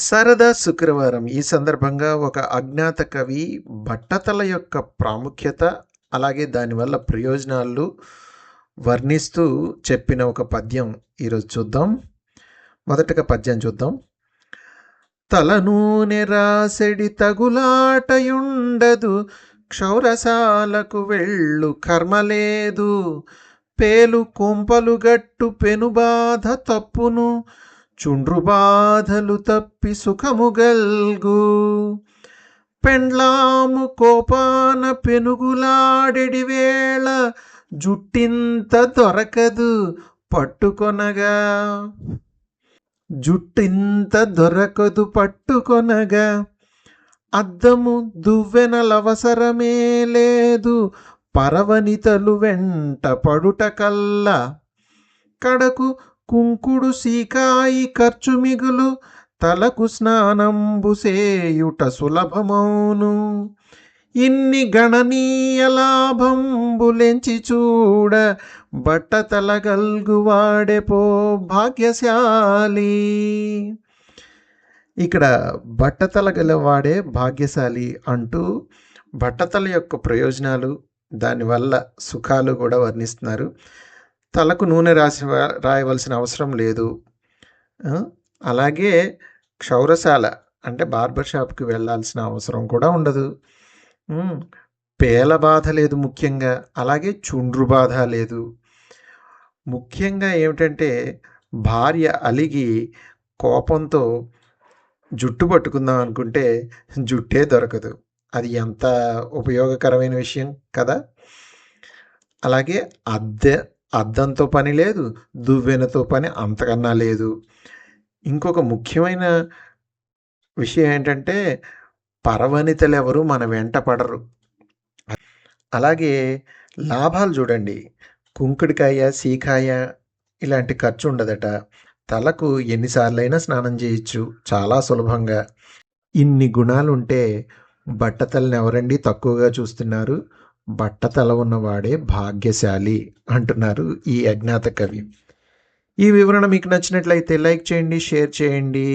సరదా శుక్రవారం ఈ సందర్భంగా ఒక అజ్ఞాత కవి బట్టతల యొక్క ప్రాముఖ్యత, అలాగే దానివల్ల ప్రయోజనాలు వర్ణిస్తూ చెప్పిన ఒక పద్యం ఈరోజు చూద్దాం. మొదటగా పద్యం చూద్దాం. తలనూనె రాసెడి తగులాటయుండదు, క్షౌరశాలకు వెళ్ళు కర్మలేదు, పేలు కుంపలు గట్టు పెనుబాధ తప్పును, చుండ్రు బాధలు తప్పి సుఖము గల్గు, పెండ్లాము కోపాన పెనుగులాడెడి వేళ, జుట్టింత దొరకదు పట్టుకొనగా, జుట్టింత దొరకదు పట్టుకొనగా, అద్దము దువ్వెనలవసరమే లేదు, పరవనితలు వెంట పడుట కల్లా, కడకు కుంకుడు సీకాయి ఖర్చు మిగులు, తలకు స్నానంబు సేయుట సులభమౌను, ఇన్ని గణనీయ లాభంబులెంచి చూడ, బట్టతలగల్గువాడెపో భాగ్యశాలి. ఇక్కడ బట్టతల గలవాడే భాగ్యశాలి అంటూ బట్టతల యొక్క ప్రయోజనాలు, దానివల్ల సుఖాలు కూడా వర్ణిస్తున్నారు. తలకు నూనె రాయవలసిన అవసరం లేదు. అలాగే క్షౌరశాల అంటే బార్బర్ షాప్కి వెళ్ళాల్సిన అవసరం కూడా ఉండదు. పేల బాధ లేదు ముఖ్యంగా, అలాగే చుండ్రు బాధ లేదు. ముఖ్యంగా ఏమిటంటే భార్య అలిగి కోపంతో జుట్టు పట్టుకుందాం అనుకుంటే జుట్టే దొరకదు. అది ఎంత ఉపయోగకరమైన విషయం కదా. అలాగే అద్దంతో పని లేదు, దువ్వెనతో పని అంతకన్నా లేదు. ఇంకొక ముఖ్యమైన విషయం ఏంటంటే పరవనితలు ఎవరు మన వెంట పడరు. అలాగే లాభాలు చూడండి, కుంకుడికాయ సీకాయ ఇలాంటి ఖర్చు ఉండదట. తలకు ఎన్నిసార్లైనా స్నానం చేయొచ్చు చాలా సులభంగా. ఇన్ని గుణాలుంటే బట్టతలని ఎవరండి తక్కువగా చూస్తున్నారు? బట్టతల ఉన్నవాడే భాగ్యశాలి అంటున్నారు ఈ అజ్ఞాత కవి. ఈ వివరణ మీకు నచ్చినట్లయితే లైక్ చేయండి, షేర్ చేయండి.